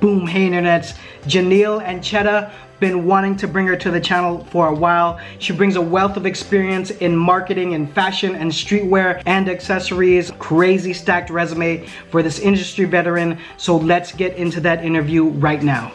Boom, hey internets. Jeneille Ancheta, been wanting to bring her to the channel for a while. She brings a wealth of experience in marketing and fashion and streetwear and accessories. Crazy stacked resume for this industry veteran. So let's get into that interview right now.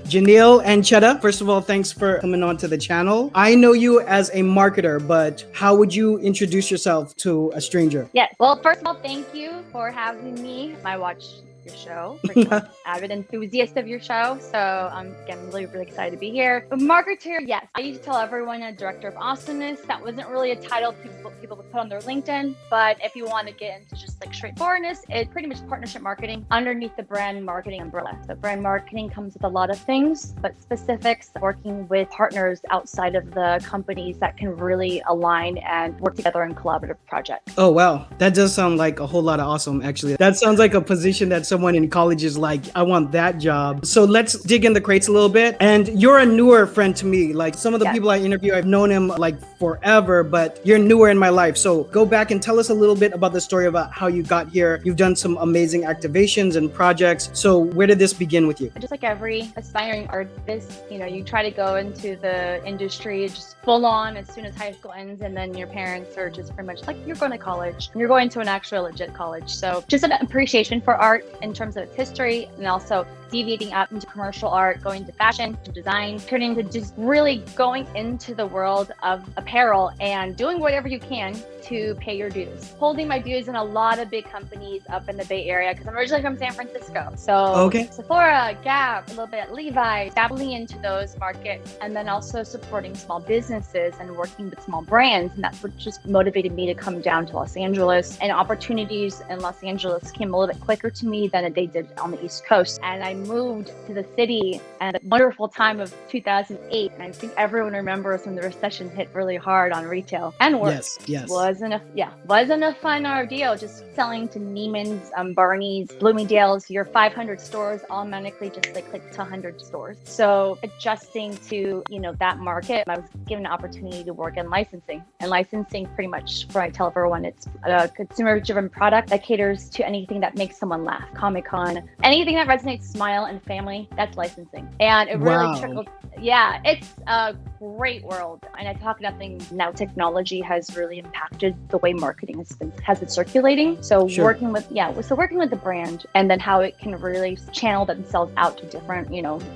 Jeneille Ancheta, first of all, thanks for coming on to the channel. I know you as a marketer, but how would you introduce yourself to a stranger? Yes. Well, first of all, thank you for having me. I watch your show. Pretty much avid enthusiast of your show. So again, really excited to be here. A marketer, yes. I used to tell everyone a director of awesomeness. That wasn't really a title people would put on their LinkedIn. But if you want to get into just like straightforwardness, it's pretty much partnership marketing underneath the brand marketing umbrella. So brand marketing comes with a lot of things, but specifics, working with partners outside of the companies that can really align and work together in collaborative projects. Oh, wow. That does sound like a whole lot of awesome, actually. That sounds like a position that someone in college is like, I want that job. So let's dig in the crates a little bit. And you're a newer friend to me. Like some of the people I interview, I've known him like forever, but you're newer in my life. So go back and tell us a little bit about the story about how you got here. You've done some amazing activations and projects. So where did this begin with you? Just like every aspiring artist, you try to go into the industry just full on as soon as high school ends, and then your parents are just pretty much like, you're going to college. You're going to an actual legit college. So just an appreciation for art in terms of its history, and also deviating out into commercial art, going to fashion, to design, turning to just really going into the world of apparel and doing whatever you can to pay your dues. Holding my dues in a lot of big companies up in the Bay Area, because I'm originally from San Francisco. So Sephora, Gap, a little bit Levi, dabbling into those markets, and then also supporting small businesses and working with small brands. And that's what just motivated me to come down to Los Angeles. And opportunities in Los Angeles came a little bit quicker to me than they did on the East Coast. And I moved to the city at a wonderful time of 2008. And I think everyone remembers when the recession hit really hard on retail and work. Yes. Wasn't a fun ordeal. Just selling to Neiman's, Barney's, Bloomingdale's, your 500 stores automatically just like click to 100 stores. So adjusting to, that market, I was given an opportunity to work in licensing. And licensing, pretty much, what I tell everyone, it's a consumer-driven product that caters to anything that makes someone laugh. Comic-Con, anything that resonates smile and family, that's licensing. And it really trickled. Yeah, it's a great world. And I talk nothing now. Technology has really impacted the way marketing has been circulating. So working with the brand, and then how it can really channel themselves out to different,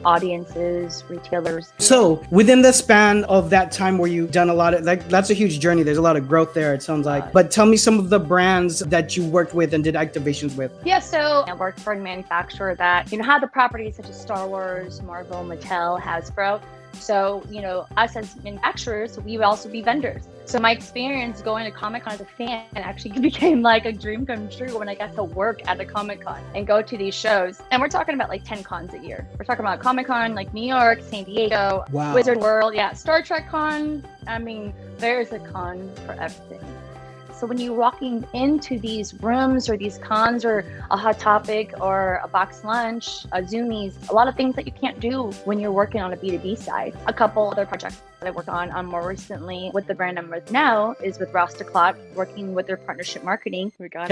audiences, retailers. So within the span of that time where you've done a lot of, that's a huge journey. There's a lot of growth there, it sounds like. But tell me some of the brands that you worked with and did activations with. Yeah, so I worked for a manufacturer that, had the properties such as Star Wars, Marvel, Mattel, Hasbro. So, us as manufacturers, we would also be vendors. So my experience going to Comic-Con as a fan actually became like a dream come true when I got to work at a Comic-Con and go to these shows. And we're talking about like 10 cons a year. We're talking about Comic-Con, like New York, San Diego, Wizard World, Star Trek Con. I mean, there's a con for everything. So when you're walking into these rooms or these cons or a Hot Topic or a box lunch, a Zoomies, a lot of things that you can't do when you're working on a B2B side. A couple other projects that I work on more recently with the brand I'm with now is with Rastaclat, working with their partnership marketing. We got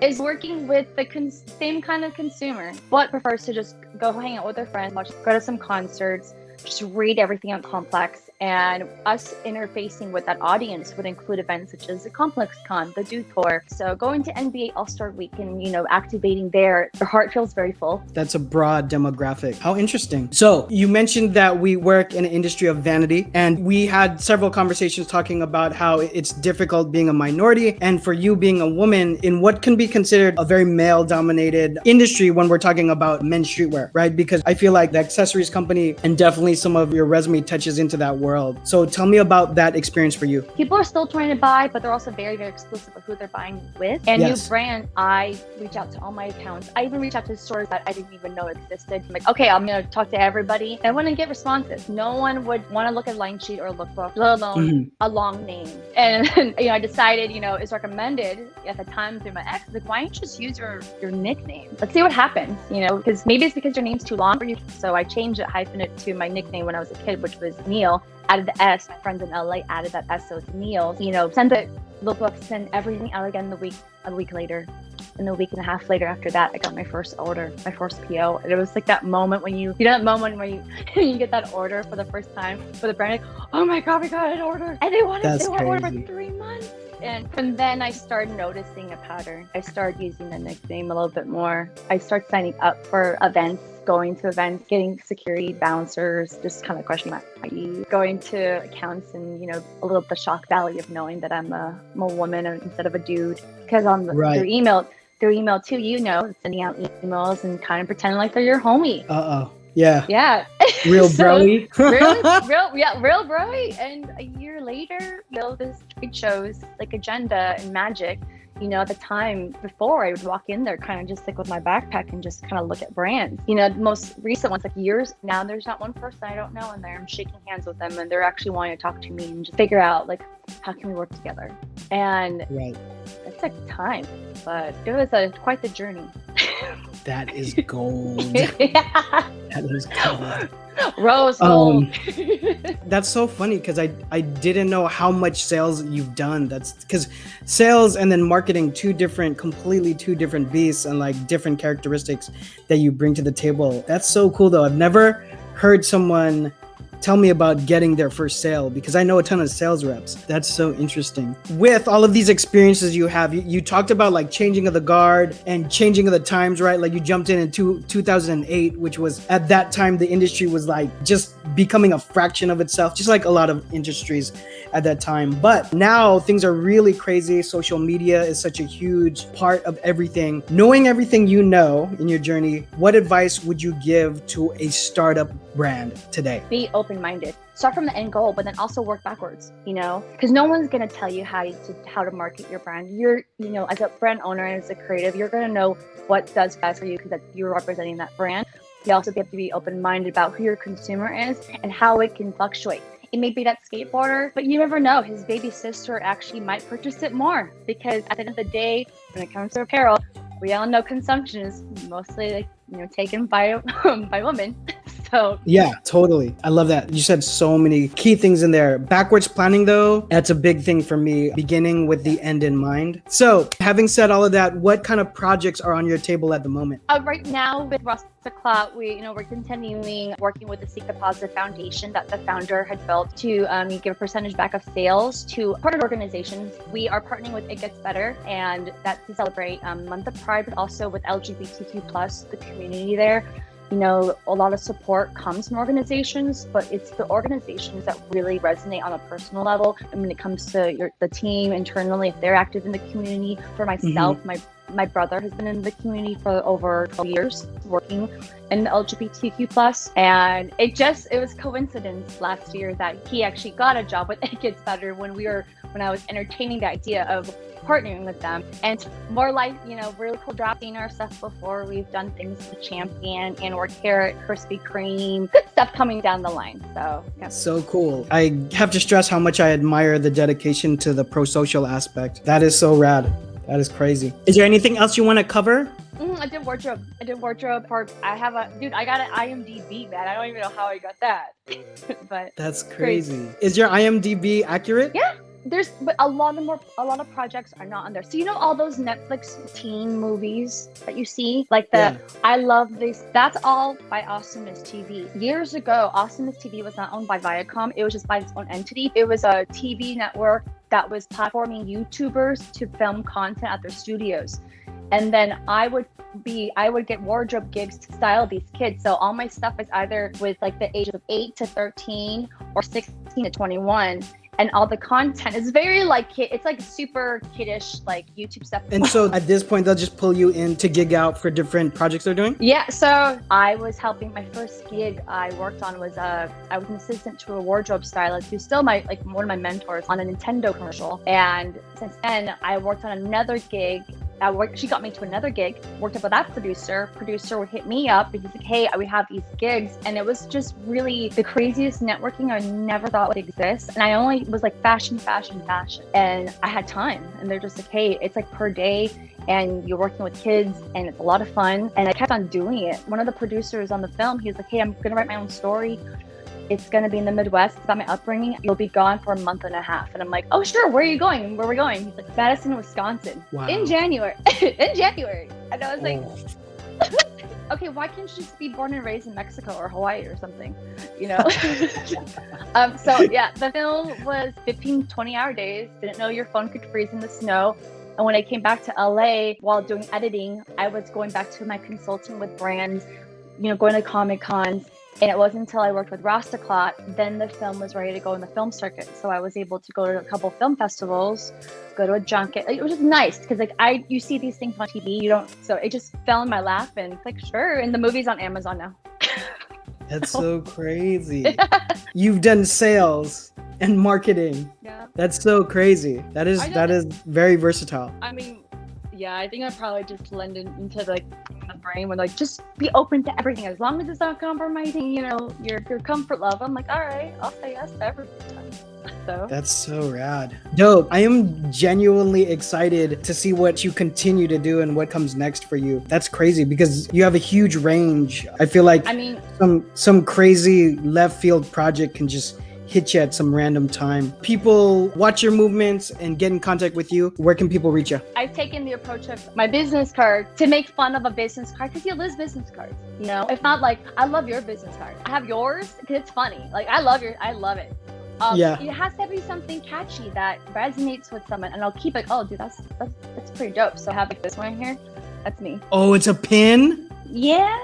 is working with the same kind of consumer, but prefers to just go hang out with their friends, go to some concerts, just read everything on Complex. And us interfacing with that audience would include events such as the Complex Con, the Dude Tour. So going to NBA All-Star Week and, activating there, your heart feels very full. That's a broad demographic. How interesting. So you mentioned that we work in an industry of vanity, and we had several conversations talking about how it's difficult being a minority, and for you being a woman in what can be considered a very male-dominated industry when we're talking about men's streetwear, right? Because I feel like the accessories company and definitely some of your resume touches into that world. So tell me about that experience for you. People are still trying to buy, but they're also very, very exclusive of who they're buying with. And new brand, I reach out to all my accounts. I even reach out to stores that I didn't even know existed. I'm like, okay, I'm going to talk to everybody. I wouldn't get responses. No one would want to look at a line sheet or a lookbook, let alone a long name. And I decided, it's recommended at the time through my ex, like, why don't you just use your nickname? Let's see what happens, because maybe it's because your name's too long for you. So I changed it, hyphened it to my nickname when I was a kid, which was Neil. Added the S. My friends in LA added that S, so it's Neil. Send the lookbooks and everything out again a week later. And a week and a half later after that, I got my first order, my first PO. And it was like that moment when you know that moment when you you get that order for the first time for the brand, like, oh my God, we got an order. And they want order for 3 months. And from then I started noticing a pattern. I started using the nickname a little bit more. I started signing up for events, going to events, getting security bouncers, just kind of questioning my ID, going to accounts and, you know, a little the shock value of knowing that I'm a woman instead of a dude. Because on their email too, you know, sending out emails and kind of pretending like they're your homie. Yeah. Yeah. Real broy. real broy. And a year later, you know, this trade shows like Agenda and Magic, you know, at the time before I would walk in there kind of just like with my backpack and just kind of look at brands. You know, the most recent ones, like years now, there's not one person I don't know in there. I'm shaking hands with them and they're actually wanting to talk to me and just figure out like, how can we work together? And it's like time, but it was quite the journey. That is gold. That is gold. Rose gold. That's so funny because I didn't know how much sales you've done. That's because sales and then marketing, completely two different beasts and like different characteristics that you bring to the table. That's so cool though. I've never heard someone tell me about getting their first sale because I know a ton of sales reps. That's so interesting. With all of these experiences you have, you talked about like changing of the guard and changing of the times, right? Like you jumped in 2008, which was at that time, the industry was like just becoming a fraction of itself, just like a lot of industries at that time. But now things are really crazy. Social media is such a huge part of everything. Knowing everything you know in your journey, what advice would you give to a startup brand today? Be open-minded. Start from the end goal, but then also work backwards, you know, because no one's going to tell you how to market your brand. You're, you know, as a brand owner and as a creative, you're going to know what does best for you because you're representing that brand. You also have to be open-minded about who your consumer is and how it can fluctuate. It may be that skateboarder, but you never know. His baby sister actually might purchase it more because at the end of the day, when it comes to apparel, we all know consumption is mostly like, you know, taken by women. So yeah, totally. I love that. You said so many key things in there. Backwards planning though, that's a big thing for me, beginning with the end in mind. So having said all of that, what kind of projects are on your table at the moment? Right now with Rastaclat, we're continuing working with the Secret Positive Foundation that the founder had built to give a percentage back of sales to partner organizations. We are partnering with It Gets Better, and that's to celebrate Month of Pride, but also with LGBTQ+, the community there. You know, a lot of support comes from organizations, but it's the organizations that really resonate on a personal level. And when it comes to the team internally, if they're active in the community, for myself, my brother has been in the community for over 12 years working in the LGBTQ+. And it was coincidence last year that he actually got a job with It Gets Better when I was entertaining the idea of partnering with them. And more like, you know, really cool drafting our stuff before. We've done things with Champion and or Carrot, Krispy Kreme, good stuff coming down the line. So yeah. So cool. I have to stress how much I admire the dedication to the pro-social aspect. That is so rad. That is crazy. Is there anything else you want to cover? I did wardrobe. I got an IMDb, man. I don't even know how I got that. But that's crazy. Is your IMDb accurate? Yeah. But a lot of projects are not on there. So you know all those Netflix teen movies that you see, like I Love This. That's all by Awesomeness TV. Years ago, Awesomeness TV was not owned by Viacom. It was just by its own entity. It was a TV network that was platforming YouTubers to film content at their studios. And then I would get wardrobe gigs to style these kids. So all my stuff is either with like the ages of 8 to 13 or 16 to 21. And all the content is very like it's like super kiddish, like YouTube stuff. And so at this point, they'll just pull you in to gig out for different projects they're doing? Yeah. So I was helping. My first gig I worked on was I was an assistant to a wardrobe stylist who's still one of my mentors on a Nintendo commercial. And since then, I worked on another gig. She got me to another gig, worked up with that producer. Producer would hit me up because like, hey, we have these gigs. And it was just really the craziest networking I never thought would exist. And I only was like fashion. And I had time. And they're just like, hey, it's like per day and you're working with kids and it's a lot of fun. And I kept on doing it. One of the producers on the film, he was like, hey, I'm going to write my own story. it's going to be in the Midwest. It's about my upbringing. You'll be gone for a month and a half. And I'm like, oh, sure. Where are you going? Where are we going? He's like, Madison, Wisconsin. Wow. In January. In January. And I was like, okay, why can't you just be born and raised in Mexico or Hawaii or something, you know? So yeah, the film was 15, 20-hour days. Didn't know your phone could freeze in the snow. And when I came back to LA while doing editing, I was going back to my consulting with brands, you know, going to Comic Cons. And it wasn't until I worked with Rastaclat, then the film was ready to go in the film circuit. So I was able to go to a couple film festivals, go to a junket. It was just nice because like you see these things on TV, you don't. So it just fell in my lap and it's like, sure. And the movie's on Amazon now. That's so crazy. You've done sales and marketing. Yeah. That's so crazy. That is very versatile. I mean, yeah, I think I probably just blended into like the brain with like just be open to everything as long as it's not compromising, you know, your comfort level. I'm like, all right, I'll say yes to everything. So that's so rad. Dope. I am genuinely excited to see what you continue to do and what comes next for you. That's crazy because you have a huge range. I feel like some crazy left field project can just hit you at some random time. People watch your movements and get in contact with you. Where can people reach you? I've taken the approach of my business card to make fun of a business card because you lose business cards. You know, it's not like I love your business card. I have yours because it's funny. Like I love it. Yeah. It has to be something catchy that resonates with someone, and I'll keep it. Oh, dude, that's pretty dope. So I have like this one here. That's me. Oh, it's a pin? Yeah.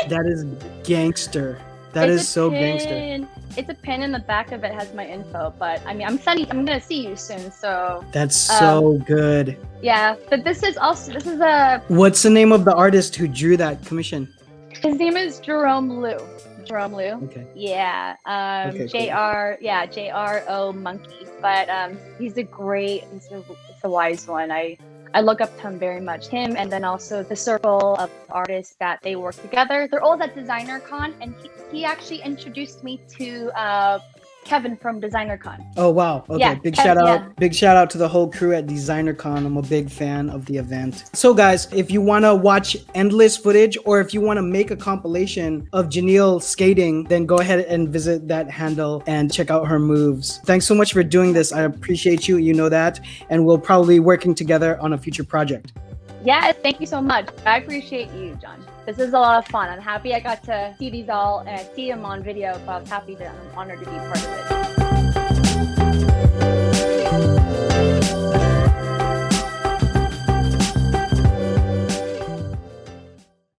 That is gangster. That is so gangster. It's a pin in the back of it has my info, but I mean, I'm gonna see you soon, so. That's so good. Yeah, but this is a. What's the name of the artist who drew that commission? His name is Jerome Liu. Jerome Liu. Okay. Yeah. Okay, JRO Monkey. But he's a wise one. I look up to him very much. Him and then also the circle of artists that they work together. They're all at Designer Con, and he actually introduced me to Kevin from Designer Con. Oh wow. Okay. Yeah, Big shout out to the whole crew at Designer Con. I'm a big fan of the event. So guys, if you want to watch endless footage or if you want to make a compilation of Jeneille skating, then go ahead and visit that handle and check out her moves. Thanks so much for doing this. I appreciate you. You know that. And we'll probably be working together on a future project. Yeah, thank you so much. I appreciate you, John. This is a lot of fun. I'm happy I got to see these all and see them on video, but I was happy I'm honored to be part of it.